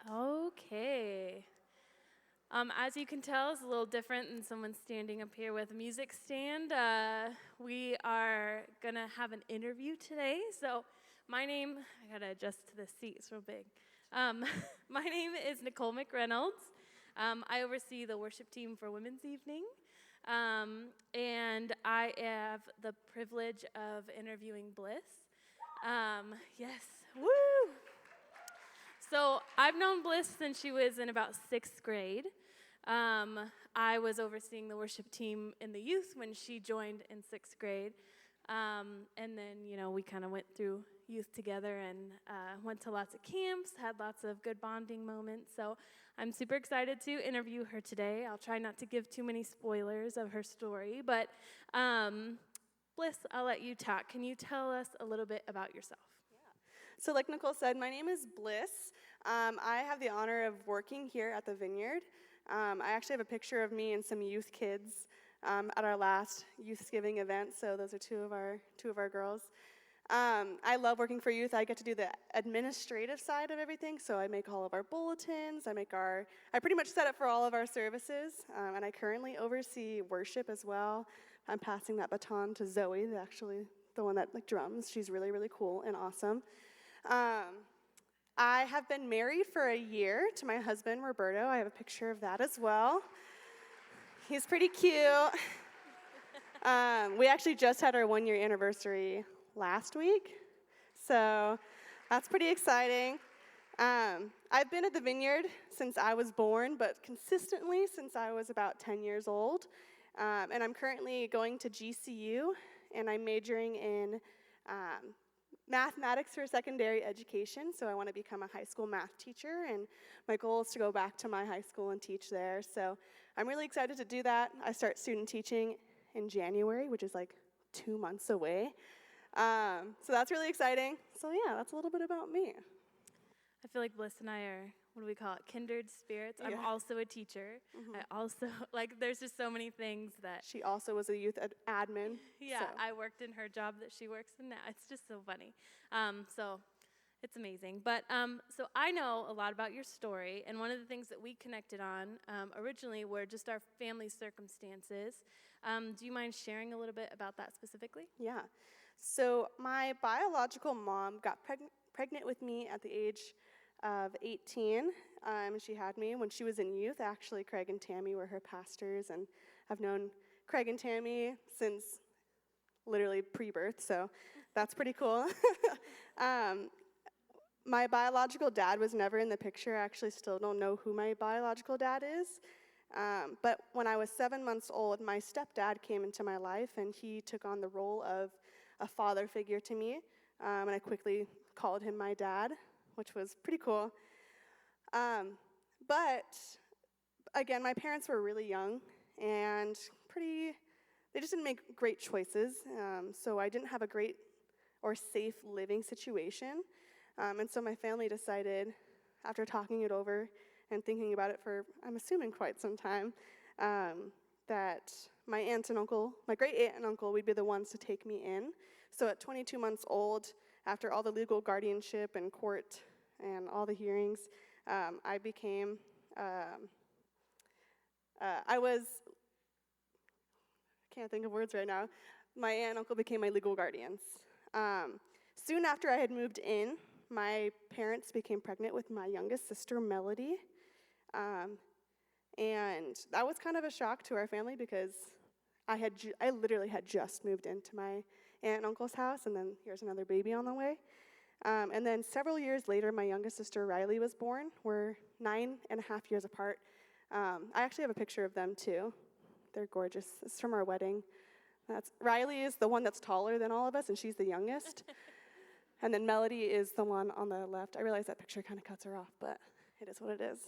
Okay. As you can tell, it's a little different than someone standing up here with a music stand. We are going to have an interview today. So I got to adjust to the seat, it's real big. My name is Nicole McReynolds. I oversee the worship team for Women's Evening. And I have the privilege of interviewing Bliss. Yes, woo! So I've known Bliss since she was in about 6th grade. I was overseeing the worship team in the youth when she joined in 6th grade. And then, we kind of went through youth together and went to lots of camps, had lots of good bonding moments. So I'm super excited to interview her today. I'll try not to give too many spoilers of her story. But Bliss, I'll let you talk. Can you tell us a little bit about yourself? So like Nicole said, my name is Bliss. I have the honor of working here at the Vineyard. I actually have a picture of me and some youth kids at our last Youthsgiving event. So those are two of our girls. I love working for youth. I get to do the administrative side of everything. So I make all of our bulletins. I pretty much set up for all of our services. And I currently oversee worship as well. I'm passing that baton to Zoe, the one that drums. She's really, really cool and awesome. I have been married for a year to my husband, Roberto. I have a picture of that as well. He's pretty cute. We actually just had our 1-year anniversary last week, so that's pretty exciting. I've been at the Vineyard since I was born, but consistently since I was about 10 years old. And I'm currently going to GCU, and I'm majoring in mathematics for secondary education, so I want to become a high school math teacher, and my goal is to go back to my high school and teach there. So I'm really excited to do that. I start student teaching in January, which is like 2 months away. So that's really exciting. So yeah, that's a little bit about me. I feel like Bliss and I are, kindred spirits. Yeah. I'm also a teacher. Mm-hmm. I also, there's just so many things that... She also was a youth admin. Yeah, so. I worked in her job that she works in now. It's just so funny. So it's amazing. But so I know a lot about your story, and one of the things that we connected on originally were just our family circumstances. Do you mind sharing a little bit about that specifically? Yeah. So my biological mom got pregnant with me at the age of 18. She had me when she was in youth. Actually, Craig and Tammy were her pastors, and I've known Craig and Tammy since literally pre-birth, so that's pretty cool. My biological dad was never in the picture. I actually still don't know who my biological dad is. But when I was 7 months old, my stepdad came into my life, and he took on the role of a father figure to me, and I quickly called him my dad, which was pretty cool. But again, my parents were really young and they just didn't make great choices. So I didn't have a great or safe living situation. And so my family decided, after talking it over and thinking about it for, I'm assuming, quite some time, that my aunt and uncle, my great aunt and uncle, would be the ones to take me in. So at 22 months old, after all the legal guardianship and court and all the hearings, I became, can't think of words right now. My aunt and uncle became my legal guardians. Soon after I had moved in, my parents became pregnant with my youngest sister, Melody. And that was kind of a shock to our family because I literally had just moved into my aunt and uncle's house, and then here's another baby on the way. And then several years later, my youngest sister, Riley, was born. We're 9.5 years apart. I actually have a picture of them, too. They're gorgeous. It's from our wedding. Riley is the one that's taller than all of us, and she's the youngest. And then Melody is the one on the left. I realize that picture kind of cuts her off, but it is what it is.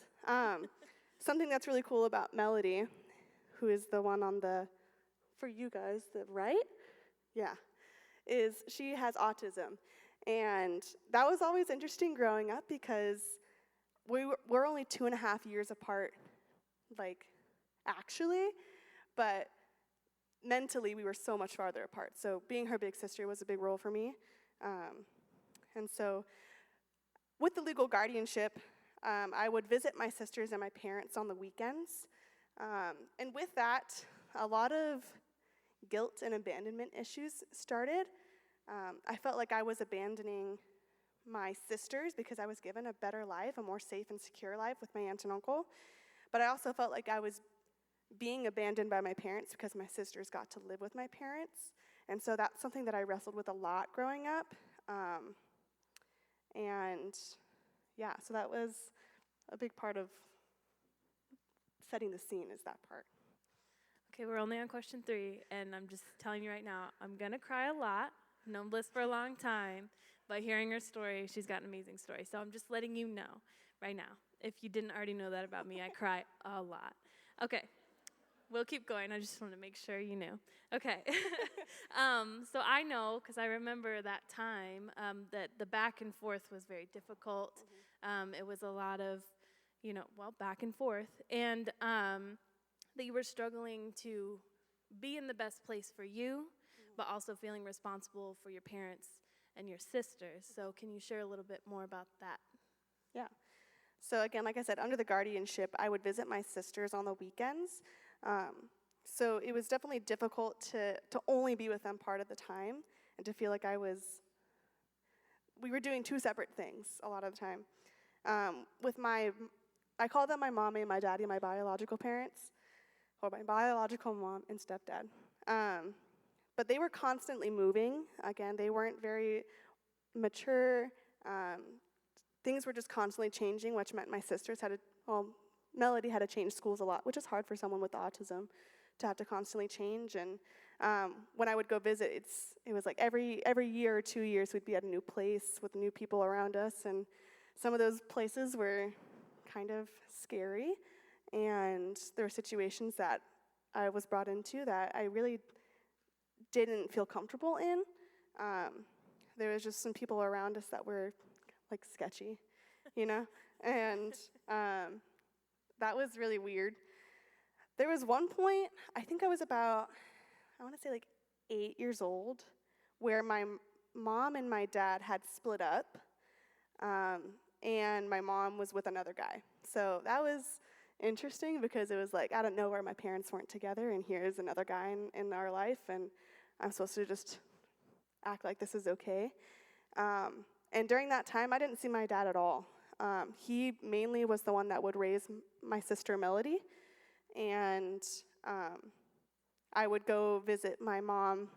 Something that's really cool about Melody, who is the one on for you guys, the right? Yeah, is she has autism. And that was always interesting growing up because we're only 2.5 years apart, actually, but mentally we were so much farther apart. So being her big sister was a big role for me. And so with the legal guardianship, I would visit my sisters and my parents on the weekends. And with that, a lot of guilt and abandonment issues started. I felt like I was abandoning my sisters because I was given a better life, a more safe and secure life with my aunt and uncle. But I also felt like I was being abandoned by my parents because my sisters got to live with my parents. And so that's something that I wrestled with a lot growing up. And yeah, so that was a big part of setting the scene, is that part. Okay, we're only on question 3, and I'm just telling you right now, I'm going to cry a lot. I've known Bliss for a long time, but hearing her story, she's got an amazing story. So I'm just letting you know right now. If you didn't already know that about me, I cry a lot. Okay, we'll keep going. I just want to make sure you knew. Okay, so I know, because I remember that time, that the back and forth was very difficult. It was a lot of, back and forth. And that you were struggling to be in the best place for you, but also feeling responsible for your parents and your sisters. So can you share a little bit more about that? Yeah. So again, like I said, under the guardianship, I would visit my sisters on the weekends. So it was definitely difficult to only be with them part of the time and to feel like we were doing 2 separate things a lot of the time. I call them my mommy and my daddy, my biological parents, or my biological mom and stepdad. But they were constantly moving. Again, they weren't very mature. Things were just constantly changing, which meant my sisters Melody had to change schools a lot, which is hard for someone with autism to have to constantly change. And when I would go visit, it was like every year or 2 years we'd be at a new place with new people around us, and some of those places were kind of scary, and there were situations that I was brought into that I really didn't feel comfortable in. There was just some people around us that were like sketchy, and that was really weird. There was one point, I think I was about, 8 years old, where my mom and my dad had split up, and my mom was with another guy. So that was interesting because it was like, out of nowhere, my parents weren't together, and here's another guy in our life, and I'm supposed to just act like this is okay. And during that time, I didn't see my dad at all. He mainly was the one that would raise my sister Melody, and I would go visit my mom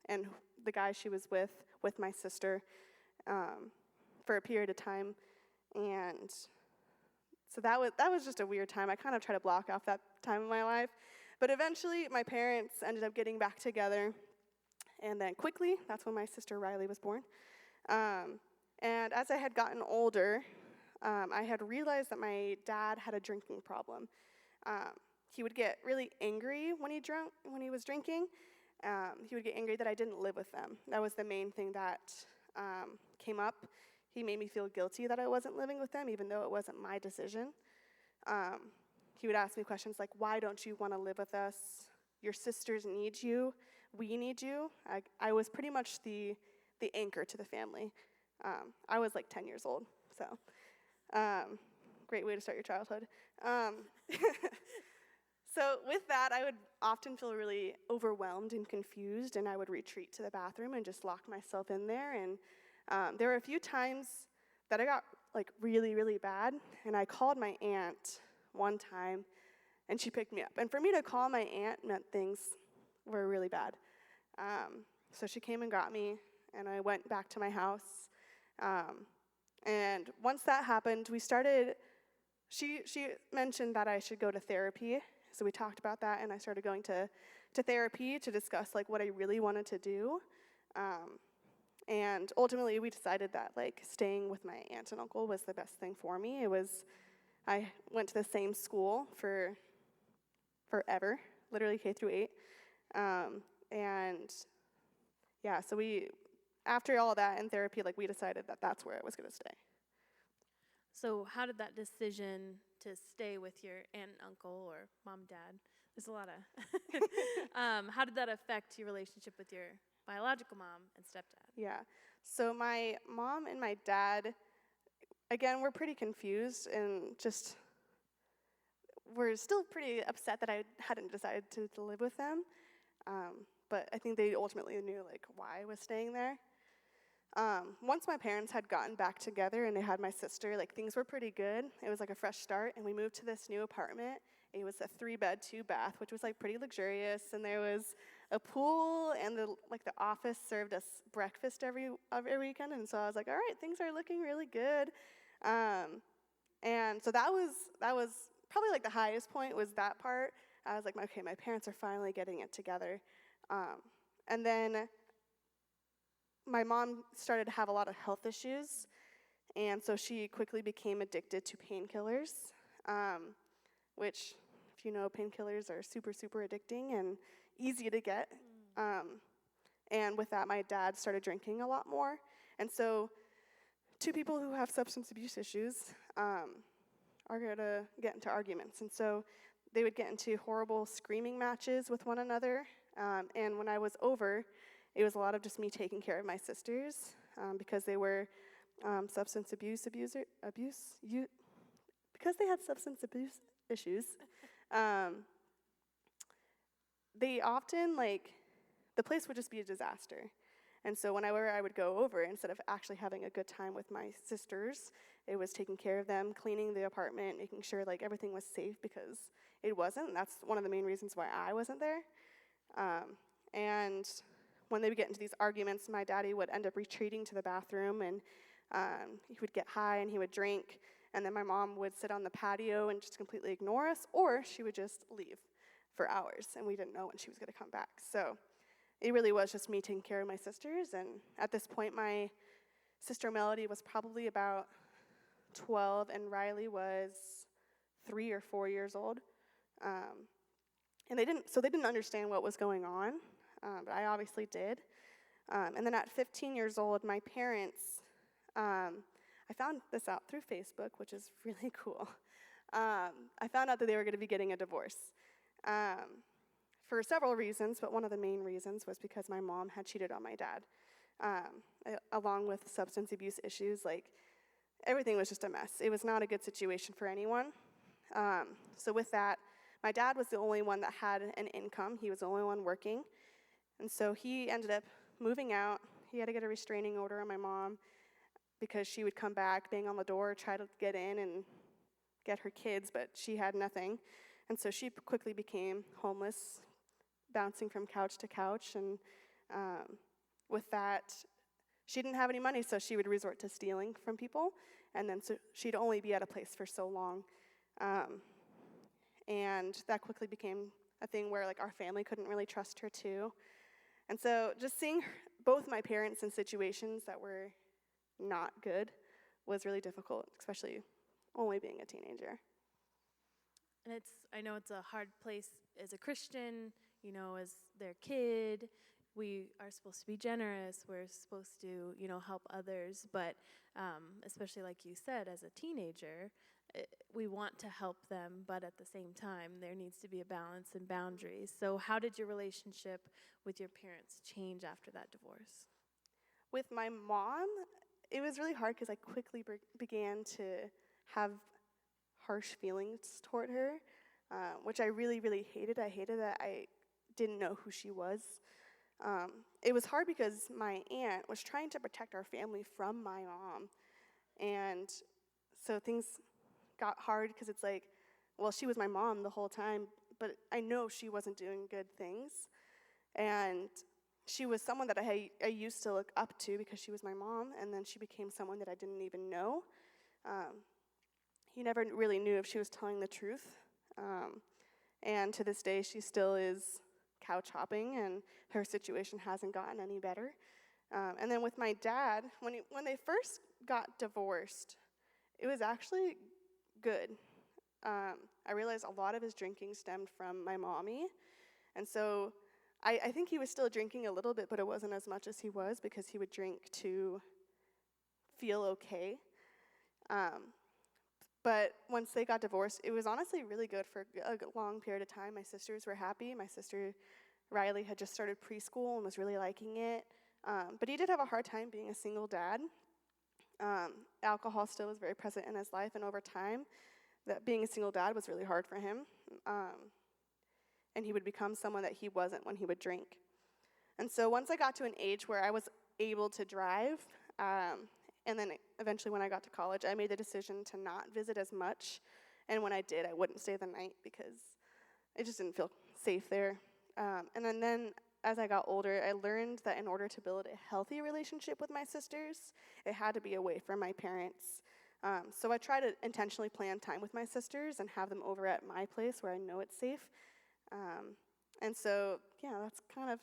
and the guy she was with my sister for a period of time, and so that was just a weird time. I kind of tried to block off that time in my life, but eventually my parents ended up getting back together, and then quickly, that's when my sister Riley was born. And as I had gotten older, I had realized that my dad had a drinking problem. He would get really angry when he was drinking. He would get angry that I didn't live with them. That was the main thing that came up. He made me feel guilty that I wasn't living with them, even though it wasn't my decision. He would ask me questions like, why don't you want to live with us? Your sisters need you. We need you. I was pretty much the anchor to the family. I was like 10 years old, so great way to start your childhood. So with that, I would often feel really overwhelmed and confused, and I would retreat to the bathroom and just lock myself in there. And there were a few times that I got like really, really bad, and I called my aunt one time, and she picked me up. And for me to call my aunt meant things were really bad. So she came and got me, and I went back to my house. And once that happened, she mentioned that I should go to therapy. So we talked about that, and I started going to therapy to discuss like what I really wanted to do. And ultimately, we decided that like staying with my aunt and uncle was the best thing for me. I went to the same school for forever, literally K through 8. And yeah, so after all that in therapy, like we decided that that's where I was going to stay. So how did that decision to stay with your aunt and uncle or mom, dad, there's a lot of, how did that affect your relationship with your biological mom and stepdad? Yeah, so my mom and my dad, again, we're pretty confused and just, we're still pretty upset that I hadn't decided to live with them. But I think they ultimately knew, like, why I was staying there. Once my parents had gotten back together and they had my sister, like, things were pretty good. It was like a fresh start, and we moved to this new apartment. It was a 3-bed, 2-bath, which was like pretty luxurious, and there was a pool, and the office served us breakfast every weekend, and so I was like, all right, things are looking really good. And so that was probably like the highest point, was that part. I was like, okay, my parents are finally getting it together. And then my mom started to have a lot of health issues, and so she quickly became addicted to painkillers, which, if you know, painkillers are super, super addicting and easy to get. And with that, my dad started drinking a lot more. And so two people who have substance abuse issues are going to get into arguments. And so they would get into horrible screaming matches with one another. And when I was over, it was a lot of just me taking care of my sisters because they were substance abuse because they had substance abuse issues. They often, like, the place would just be a disaster. And so whenever I would go over, instead of actually having a good time with my sisters, it was taking care of them, cleaning the apartment, making sure, like, everything was safe, because it wasn't. That's one of the main reasons why I wasn't there. And when they would get into these arguments, my daddy would end up retreating to the bathroom, and he would get high and he would drink, and then my mom would sit on the patio and just completely ignore us, or she would just leave for hours, and we didn't know when she was going to come back. So it really was just me taking care of my sisters, and at this point, my sister Melody was probably about 12, and Riley was 3 or 4 years old. And they didn't understand what was going on, but I obviously did. And then at 15 years old, my parents, I found this out through Facebook, which is really cool. I found out that they were going to be getting a divorce for several reasons, but one of the main reasons was because my mom had cheated on my dad, along with substance abuse issues. Like, everything was just a mess. It was not a good situation for anyone. So with that, my dad was the only one that had an income. He was the only one working. And so he ended up moving out. He had to get a restraining order on my mom because she would come back, bang on the door, try to get in and get her kids, but she had nothing. And so she quickly became homeless, bouncing from couch to couch. And with that, she didn't have any money, so she would resort to stealing from people. And then so she'd only be at a place for so long. And that quickly became a thing where, like, our family couldn't really trust her too. And so just seeing both my parents in situations that were not good was really difficult, especially only being a teenager. And I know it's a hard place as a Christian, as their kid. We are supposed to be generous. We're supposed to, help others. But especially like you said, as a teenager, we want to help them, but at the same time, there needs to be a balance and boundaries. So how did your relationship with your parents change after that divorce? With my mom, it was really hard because I quickly began to have harsh feelings toward her, which I really, really hated. I hated that I didn't know who she was. It was hard because my aunt was trying to protect our family from my mom. And so things got hard because it's like, well, she was my mom the whole time, but I know she wasn't doing good things. And she was someone that I used to look up to because she was my mom, and then she became someone that I didn't even know. You never really knew if she was telling the truth. And to this day, she still is couch hopping, and her situation hasn't gotten any better. And then with my dad, when they first got divorced, it was actually good. I realized a lot of his drinking stemmed from my mommy, and so I think he was still drinking a little bit, but it wasn't as much as he was because he would drink to feel okay. But once they got divorced, it was honestly really good for a long period of time. My sisters were happy. My sister Riley had just started preschool and was really liking it. But he did have a hard time being a single dad. Alcohol still was very present in his life, and over time, that being a single dad was really hard for him. And he would become someone that he wasn't when he would drink. And so once I got to an age where I was able to drive, and then eventually when I got to college, I made the decision to not visit as much. And when I did, I wouldn't stay the night because it just didn't feel safe there. And then as I got older, I learned that in order to build a healthy relationship with my sisters, it had to be away from my parents. So I try to intentionally plan time with my sisters and have them over at my place where I know it's safe. And so, yeah, that's kind of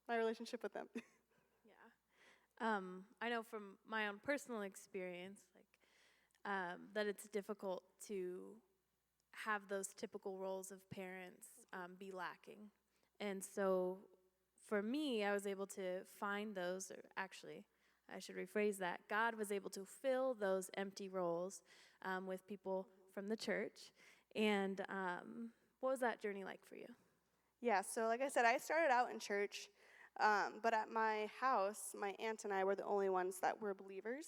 my relationship with them. Yeah. I know from my own personal experience, that it's difficult to have those typical roles of parents be lacking. And so for me, I was able to find those, or actually, I should rephrase that. God was able to fill those empty roles with people from the church. And what was that journey like for you? Yeah, so like I said, I started out in church, but at my house, my aunt and I were the only ones that were believers.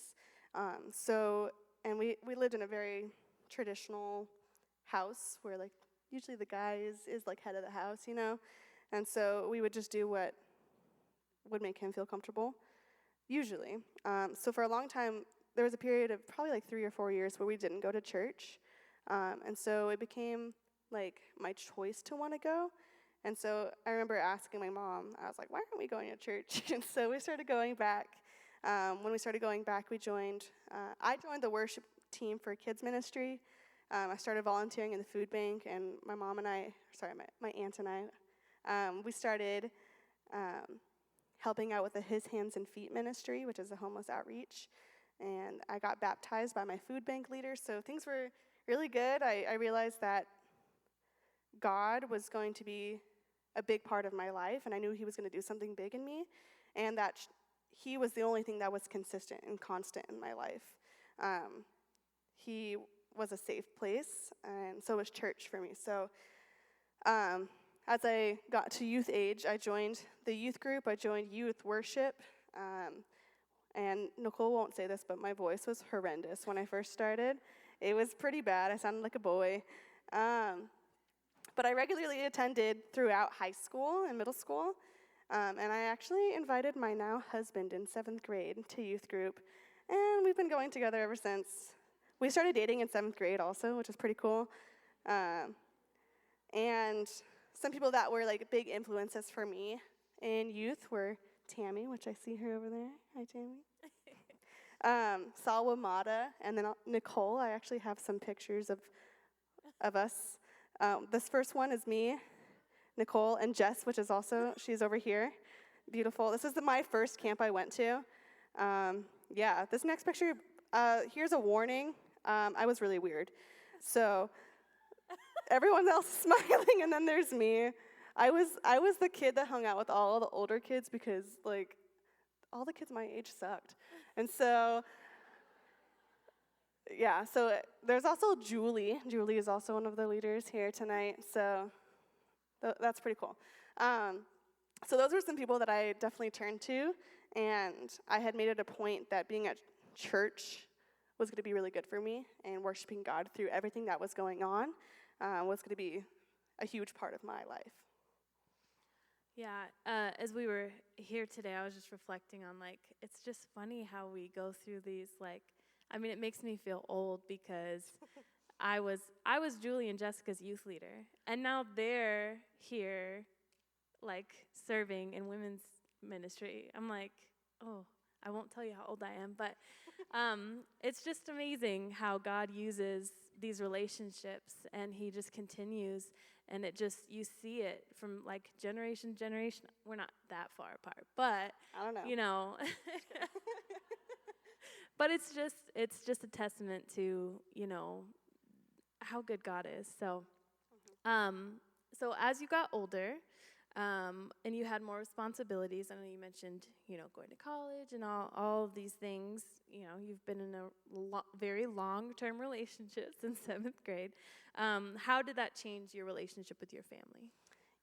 And we lived in a very traditional house where, like, usually the guy is like head of the house, you know? And so we would just do what would make him feel comfortable, usually. So for a long time, there was a period of probably like 3 or 4 years where we didn't go to church. And so it became like my choice to want to go. And so I remember asking my mom, I was like, why aren't we going to church? And so we started going back. When we started going back, I joined the worship team for kids ministry. I started volunteering in the food bank, and my aunt and I, we started helping out with the His Hands and Feet ministry, which is a homeless outreach. And I got baptized by my food bank leader, so things were really good. I realized that God was going to be a big part of my life, and I knew he was going to do something big in me, and that he was the only thing that was consistent and constant in my life. He was a safe place, and so was church for me. So as I got to youth age, I joined the youth group. I joined youth worship. And Nicole won't say this, but my voice was horrendous when I first started. It was pretty bad. I sounded like a boy. But I regularly attended throughout high school and middle school. And I actually invited my now husband in 7th grade to youth group. And we've been going together ever since. We started dating in 7th grade also, which is pretty cool. And some people that were like big influences for me in youth were Tammy, which I see her over there. Hi, Tammy. Salwa Mata, and then Nicole. I actually have some pictures of us. This first one is me, Nicole, and Jess, which is also, she's over here. Beautiful. This is my first camp I went to. Yeah, this next picture, here's a warning. I was really weird. So everyone else is smiling, and then there's me. I was the kid that hung out with all the older kids because, like, all the kids my age sucked. And so, yeah, so there's also Julie. Julie is also one of the leaders here tonight, so that's pretty cool. So those were some people that I definitely turned to, and I had made it a point that being at church was going to be really good for me, and worshiping God through everything that was going on was going to be a huge part of my life. Yeah, as we were here today, I was just reflecting on, like, it's just funny how we go through these, like, I mean, it makes me feel old because I was Julie and Jessica's youth leader, and now they're here, like, serving in women's ministry. I'm like, oh, I won't tell you how old I am, but it's just amazing how God uses these relationships, and he just continues, and it just, you see it from, like, generation to generation. We're not that far apart, but, I don't know. you know. But it's just a testament to, you know, how good God is. So, so as you got older, and you had more responsibilities, I know you mentioned, you know, going to college and all of these things. You know, you've been in a very long-term relationship since 7th grade. How did that change your relationship with your family?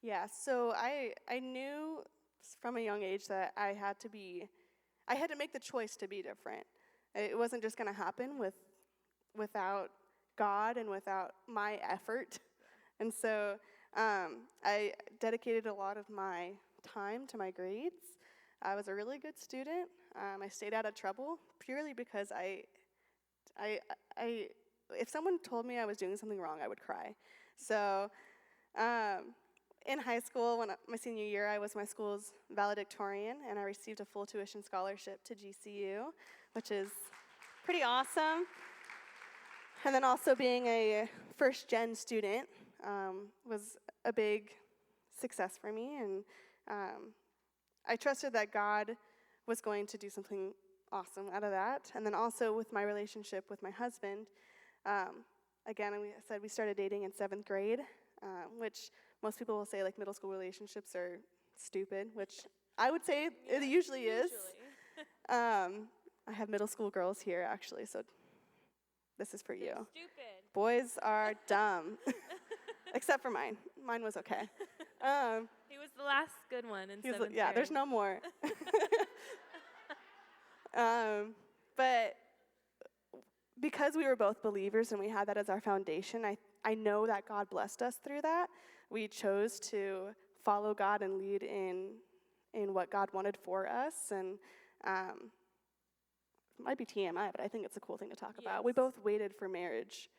Yeah, so I knew from a young age that I had to make the choice to be different. It wasn't just going to happen without God and without my effort. And so I dedicated a lot of my time to my grades. I was a really good student. I stayed out of trouble purely because if someone told me I was doing something wrong, I would cry. So in high school, my senior year, I was my school's valedictorian, and I received a full tuition scholarship to GCU, which is pretty awesome. And then also being a first-gen student was a big success for me, and I trusted that God was going to do something awesome out of that. And then also with my relationship with my husband, again, I said we started dating in 7th grade, which most people will say like middle school relationships are stupid, which I would say it usually is. I have middle school girls here, actually, so this is for you. Stupid. Boys are dumb, except for mine. Mine was okay. He was the last good one in 7th grade. Yeah, there's no more. But because we were both believers and we had that as our foundation, I know that God blessed us through that. We chose to follow God and lead in what God wanted for us. And it might be TMI, but I think it's a cool thing to talk about. We both waited for marriage.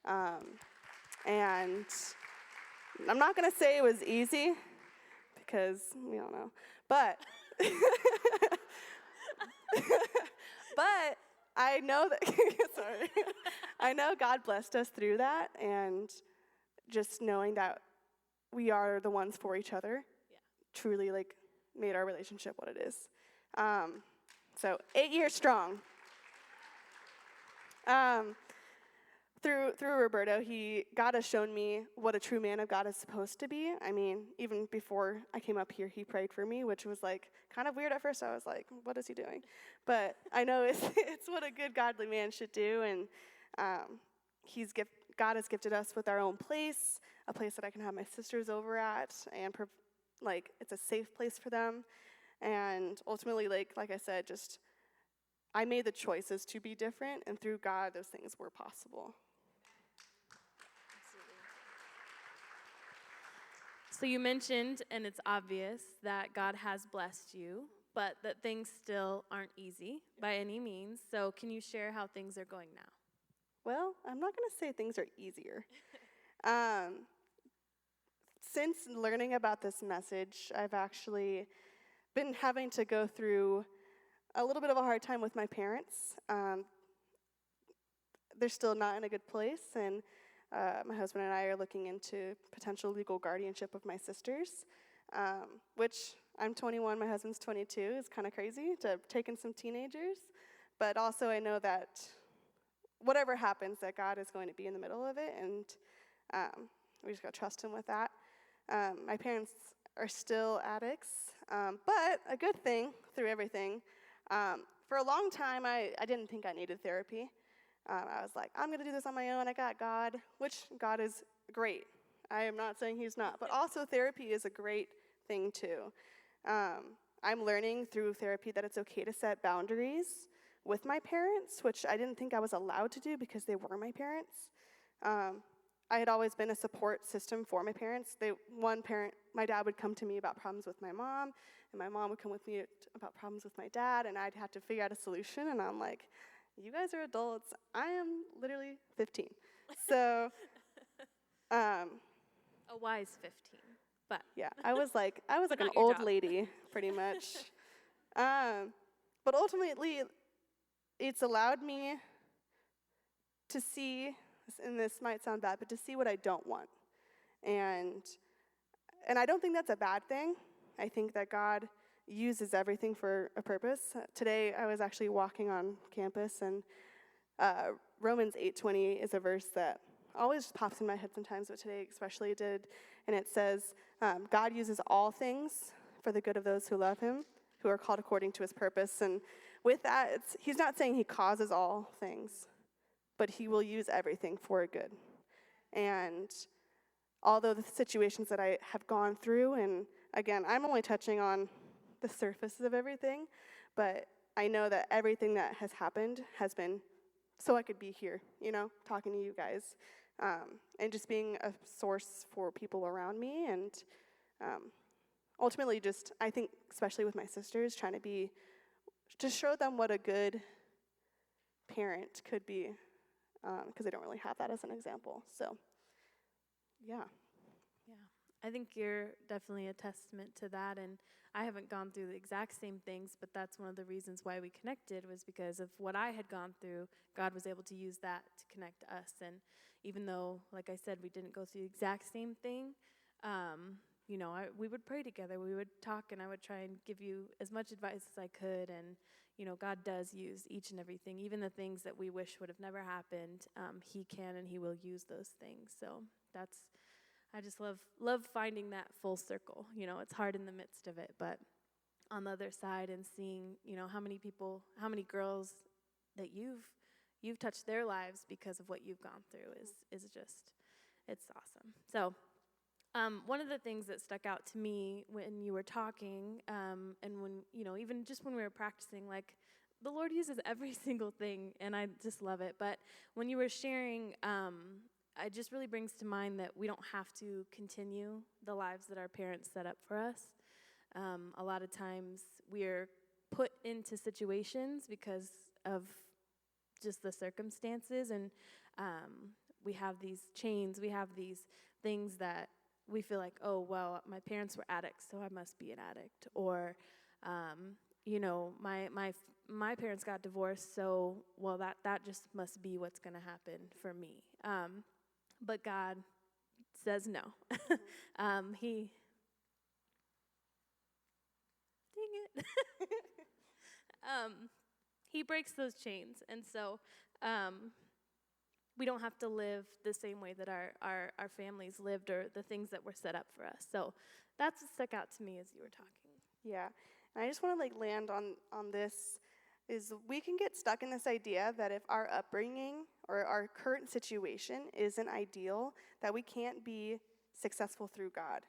And I'm not going to say it was easy, because we don't know. But but I know that sorry. I know God blessed us through that, and just knowing that we are the ones for each other truly like made our relationship what it is. So 8 years strong. Through Roberto, God has shown me what a true man of God is supposed to be. I mean, even before I came up here, he prayed for me, which was like kind of weird at first. I was like, what is he doing? But I know it's what a good godly man should do, and God has gifted us with our own place, a place that I can have my sisters over at, and it's a safe place for them. And ultimately, like I said, just I made the choices to be different, and through God, those things were possible. So you mentioned, and it's obvious, that God has blessed you, but that things still aren't easy by any means. So can you share how things are going now? Well, I'm not going to say things are easier. Since learning about this message, I've actually been having to go through a little bit of a hard time with my parents. They're still not in a good place, and my husband and I are looking into potential legal guardianship of my sisters, which I'm 21, my husband's 22. It's kind of crazy to have taken some teenagers, but also I know that whatever happens, that God is going to be in the middle of it, and we just got to trust him with that. My parents are still addicts, but a good thing through everything, for a long time, I didn't think I needed therapy. I was like, I'm going to do this on my own. I got God, which God is great. I am not saying he's not, but also therapy is a great thing too. I'm learning through therapy that it's okay to set boundaries with my parents, which I didn't think I was allowed to do because they were my parents. I had always been a support system for my parents. My dad would come to me about problems with my mom, and my mom would come with me about problems with my dad, and I'd have to figure out a solution, and I'm like, you guys are adults. I am literally 15. So, a wise 15, but yeah, I was like an your old job. lady, pretty much. But ultimately, it's allowed me to see, and this might sound bad, but to see what I don't want. And I don't think that's a bad thing. I think that God uses everything for a purpose. Today, I was actually walking on campus, and Romans 8:20 is a verse that always pops in my head sometimes, but today especially did. And it says, God uses all things for the good of those who love him, who are called according to his purpose. And with that, he's not saying he causes all things, but he will use everything for good. And although the situations that I have gone through, and again, I'm only touching on the surface of everything, but I know that everything that has happened has been so I could be here, talking to you guys, and just being a source for people around me, and ultimately just, I think, especially with my sisters, trying to show them what a good parent could be, because they don't really have that as an example. So, yeah. Yeah, I think you're definitely a testament to that, and I haven't gone through the exact same things, but that's one of the reasons why we connected, was because of what I had gone through. God was able to use that to connect us, and even though, like I said, we didn't go through the exact same thing, we would pray together, we would talk, and I would try and give you as much advice as I could, and God does use each and everything, even the things that we wish would have never happened. He can and He will use those things. So I just love finding that full circle. It's hard in the midst of it, but on the other side, and seeing, how many people, how many girls that you've touched their lives because of what you've gone through is just, it's awesome. So one of the things that stuck out to me when you were talking, and when, even just when we were practicing, like, the Lord uses every single thing, and I just love it. But when you were sharing, it just really brings to mind that we don't have to continue the lives that our parents set up for us. A lot of times we're put into situations because of just the circumstances, and we have these chains, we have these things that we feel like, oh, well, my parents were addicts, so I must be an addict. Or, my parents got divorced, so, well, that just must be what's going to happen for me. But God says no. He, dang it. He breaks those chains, and so we don't have to live the same way that our families lived, or the things that were set up for us. So that's what stuck out to me as you were talking. Yeah, and I just want to land on this, is we can get stuck in this idea that if our upbringing or our current situation isn't ideal, that we can't be successful through God.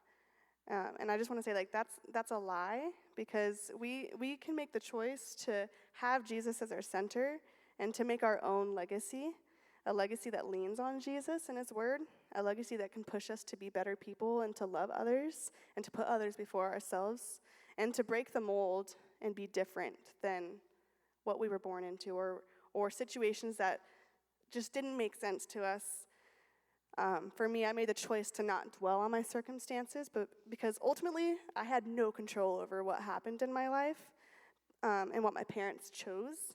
And I just want to say, that's a lie, because we can make the choice to have Jesus as our center and to make our own legacy, a legacy that leans on Jesus and His Word, a legacy that can push us to be better people and to love others and to put others before ourselves and to break the mold and be different than what we were born into, or situations that just didn't make sense to us. For me, I made the choice to not dwell on my circumstances, but because ultimately I had no control over what happened in my life, and what my parents chose.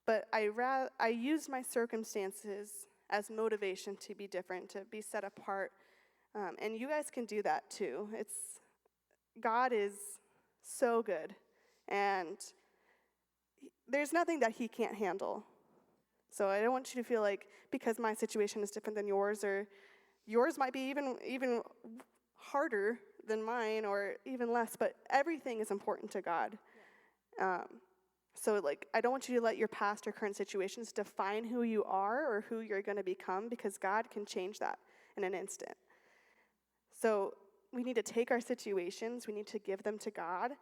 But I used my circumstances as motivation to be different, to be set apart. And you guys can do that too. God is so good, and there's nothing that He can't handle. So I don't want you to feel like because my situation is different than yours, or yours might be even harder than mine, or even less, but everything is important to God. Yeah. So I don't want you to let your past or current situations define who you are or who you're going to become, because God can change that in an instant. So we need to take our situations, we need to give them to God,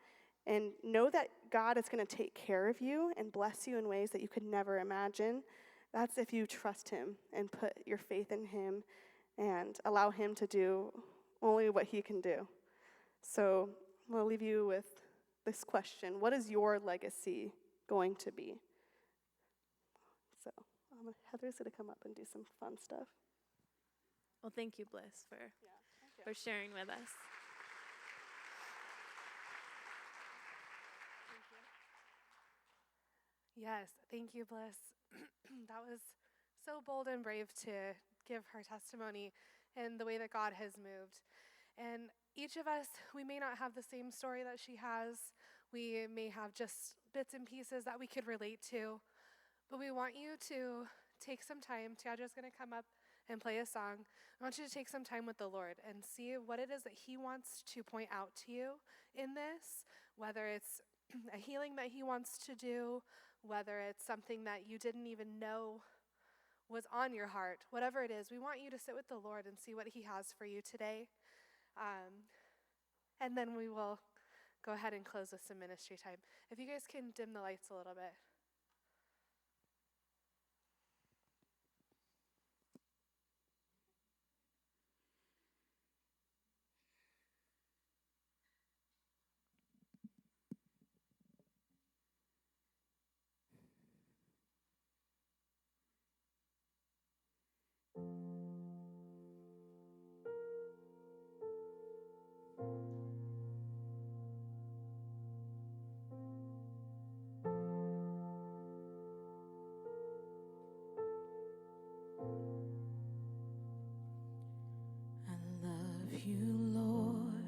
and know that God is going to take care of you and bless you in ways that you could never imagine. That's if you trust Him and put your faith in Him and allow Him to do only what He can do. So I'm going to leave you with this question. What is your legacy going to be? So Heather's going to come up and do some fun stuff. Well, thank you, Bliss, for sharing with us. Yes, thank you, Bliss. That was so bold and brave to give her testimony in the way that God has moved. And each of us, we may not have the same story that she has. We may have just bits and pieces that we could relate to. But we want you to take some time. Tiadra's going to come up and play a song. I want you to take some time with the Lord and see what it is that He wants to point out to you in this, whether it's a healing that He wants to do, whether it's something that you didn't even know was on your heart, whatever it is. We want you to sit with the Lord and see what He has for you today. And then we will go ahead and close with some ministry time. If you guys can dim the lights a little bit. I love you, Lord.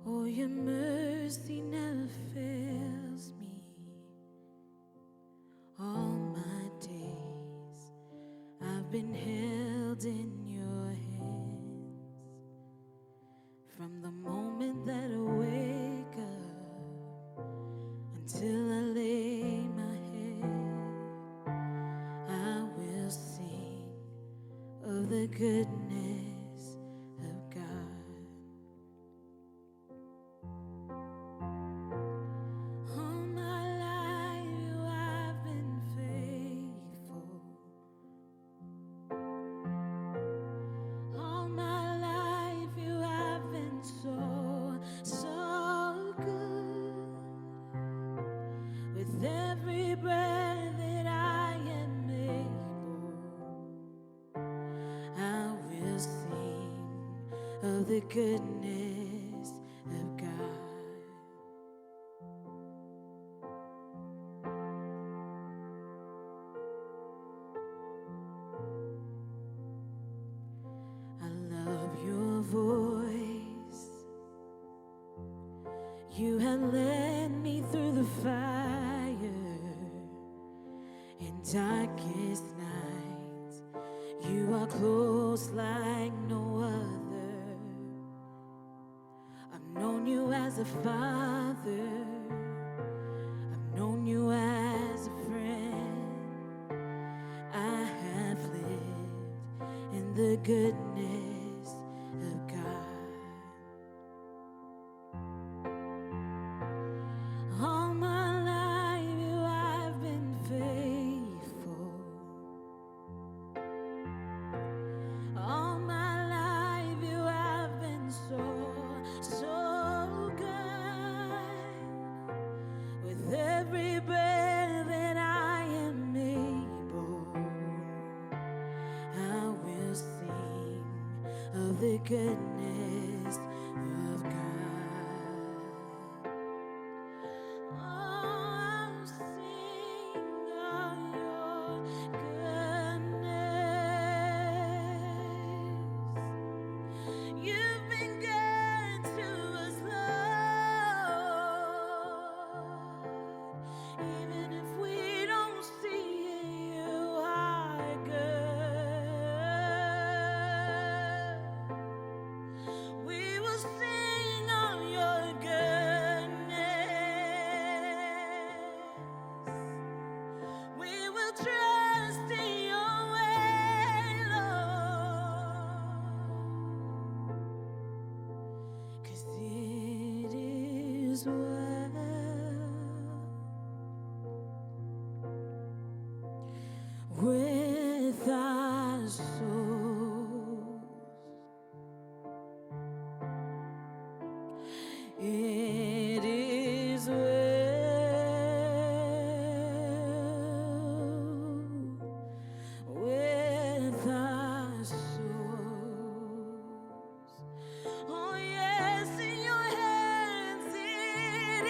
Oh, your mercy never fails me. All my days I've been held in your hands. From the moment that I wake up until I lay my head, I will sing of the goodness of God. All my life you have been faithful. All my life you have been so, so good. With every breath that I am able, I will sing of the goodness of God. I love your voice. You have led me through the fire in darkest nights. You are close like no other. I've known you as a father. I've known you as a friend. I have lived in the goodness of God. All my life you have been faithful. All my life you have been so, so good. With every breath that I am able, I will sing of the goodness of God. Oh, I'll sing of your goodness. You've been good to us, Lord. Even if we don't see it, you are good. We will sing of your goodness. We will trust in your way, Lord. 'Cause it is well with our souls. It is well with our souls. Oh yes, in your hands it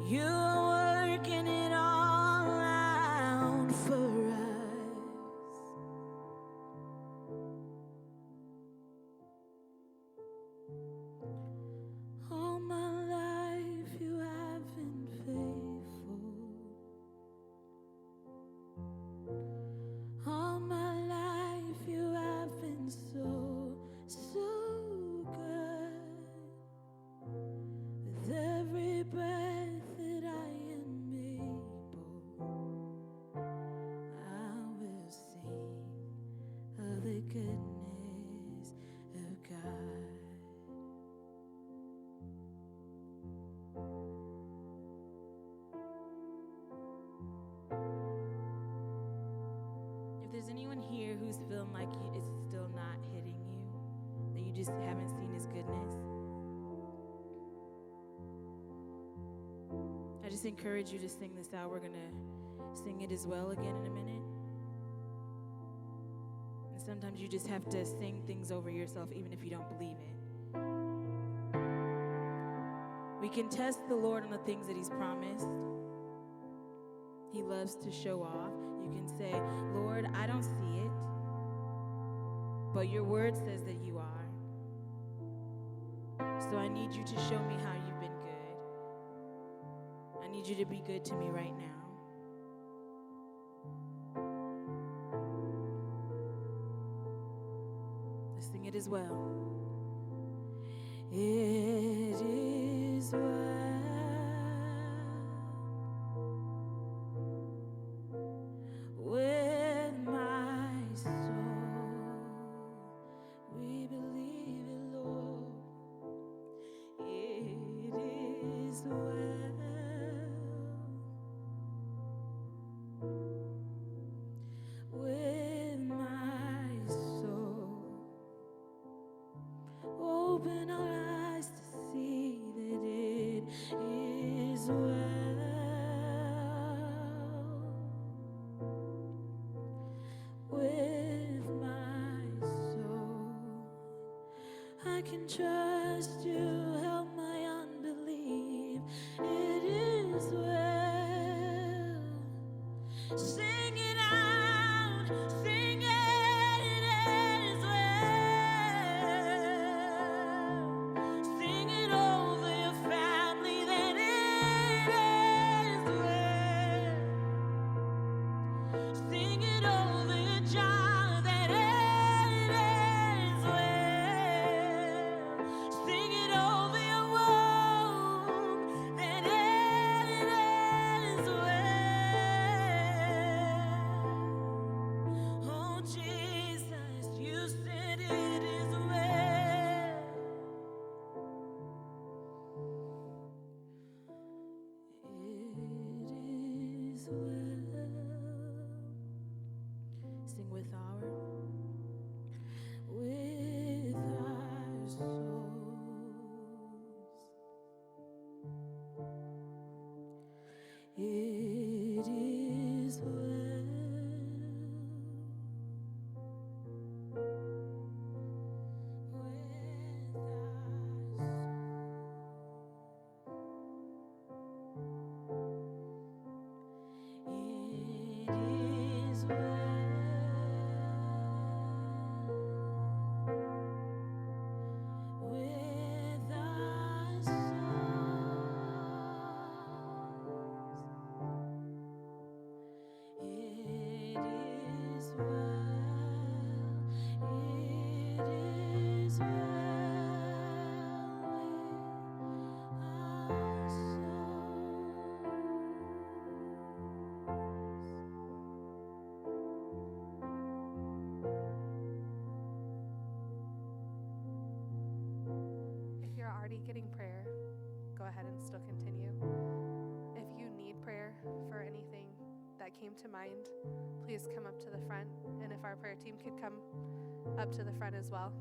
You're working it all out for us. All my life you have been faithful. All my life you have been so, so good. With every breath that I am able, I will sing of the goodness of God. If there's anyone here who's feeling like it's still not hitting you, that you just haven't seen his goodness, I just encourage you to sing this out. We're going to sing it as well again in a minute. And sometimes you just have to sing things over yourself even if you don't believe it. We can test the Lord on the things that he's promised. He loves to show off. You can say, Lord, I don't see it, but your word says that you are. So I need you to show me how you've been good. I need you to be good to me right now. Let's sing it as well. It is well with my soul. We believe it, Lord. It is well with my soul. Open our eyes to see that it is well with my soul. I can trust you, help my unbelief. It is well. Sing it out, sing it, it is well. Sing it over your family that it is well. Sing it over your job that it is well. Sing it over your womb that it is well. Oh Jesus, you said it is well. It is well. Sing with our souls. It is well with it is well with our souls. It is well. It is well with our souls. If you're already getting prayer, go ahead and still continue. If you need prayer for anything that came to mind, please come up to the front. And if our prayer team could come up to the front as well.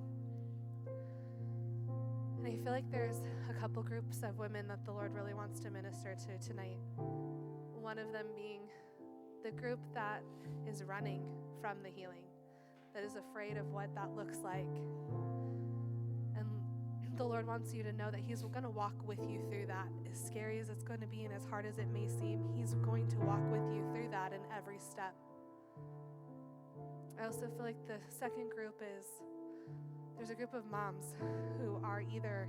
And I feel like there's a couple groups of women that the Lord really wants to minister to tonight. One of them being the group that is running from the healing, that is afraid of what that looks like. And the Lord wants you to know that He's going to walk with you through that, scary as it's going to be and as hard as it may seem, he's going to walk with you through that in every step. I also feel like the second group is, there's a group of moms who are either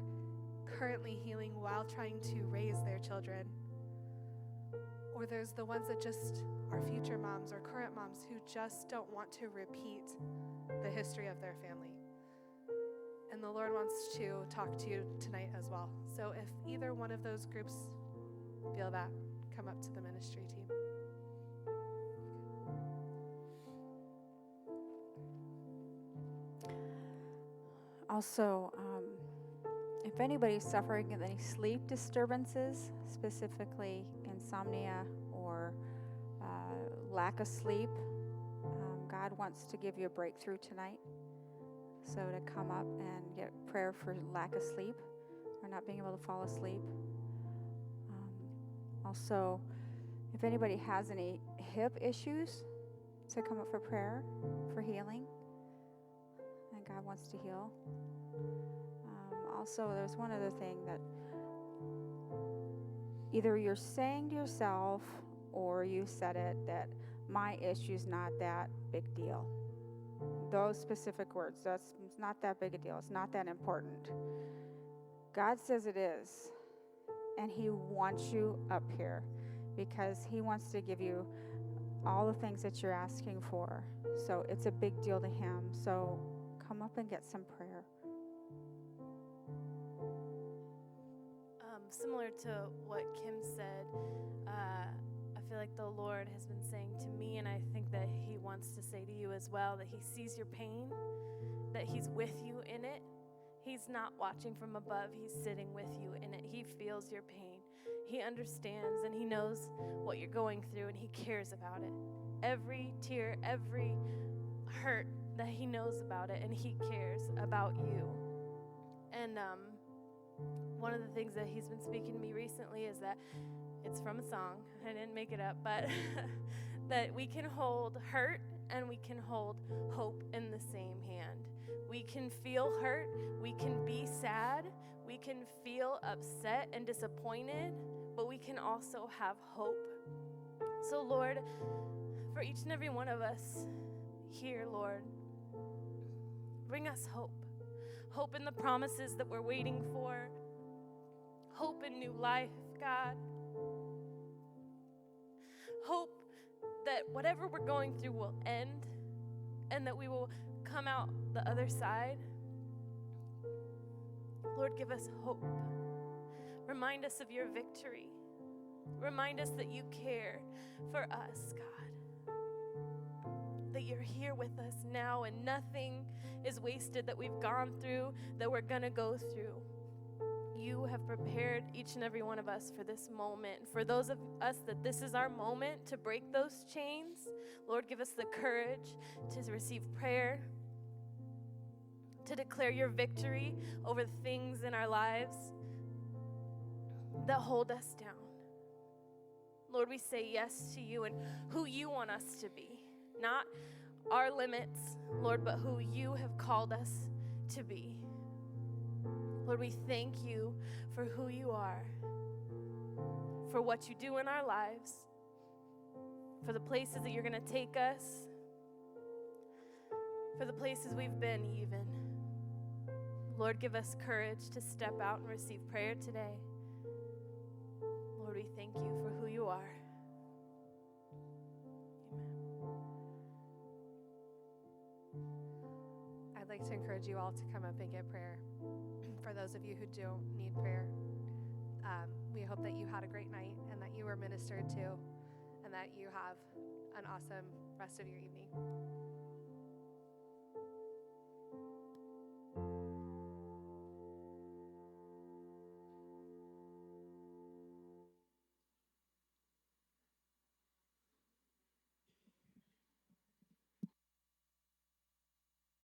currently healing while trying to raise their children, or there's the ones that just are future moms or current moms who just don't want to repeat the history of their family. And the Lord wants to talk to you tonight as well. So if either one of those groups feel that, come up to the ministry team. Also, if anybody's suffering with any sleep disturbances, specifically insomnia or lack of sleep, God wants to give you a breakthrough tonight. So to come up and get prayer for lack of sleep or not being able to fall asleep. Also, if anybody has any hip issues, to come up for prayer for healing. And God wants to heal. Also, there's one other thing that either you're saying to yourself or you said it, that my issue's not that big deal. Those specific words, it's not that big a deal. It's not that important. God says it is. And he wants you up here because he wants to give you all the things that you're asking for. So it's a big deal to him. So come up and get some prayer. Similar to what Kim said, I feel like the Lord has been saying to me, and I think that he wants to say to you as well, that he sees your pain, that he's with you in it. He's not watching from above. He's sitting with you in it. He feels your pain. He understands, and he knows what you're going through, and he cares about it. Every tear, every hurt, that he knows about it, and he cares about you. And one of the things that he's been speaking to me recently is that it's from a song. I didn't make it up, but that we can hold hurt and we can hold hope in the same hand. We can feel hurt, we can be sad, we can feel upset and disappointed, but we can also have hope. So Lord, for each and every one of us here, Lord, bring us hope. Hope in the promises that we're waiting for. Hope in new life, God. Hope that whatever we're going through will end and that we will come out the other side. Lord, give us hope. Remind us of your victory. Remind us that you care for us, God. That you're here with us now and nothing is wasted that we've gone through, that we're going to go through. You have prepared each and every one of us for this moment. For those of us that this is our moment to break those chains, Lord, give us the courage to receive prayer, to declare your victory over the things in our lives that hold us down. Lord, we say yes to you and who you want us to be, not our limits, Lord, but who you have called us to be. Lord, we thank you for who you are, for what you do in our lives, for the places that you're going to take us, for the places we've been even. Lord, give us courage to step out and receive prayer today. Lord, we thank you for who you are. Amen. I'd like to encourage you all to come up and get prayer. For those of you who don't need prayer, we hope that you had a great night and that you were ministered to and that you have an awesome rest of your evening.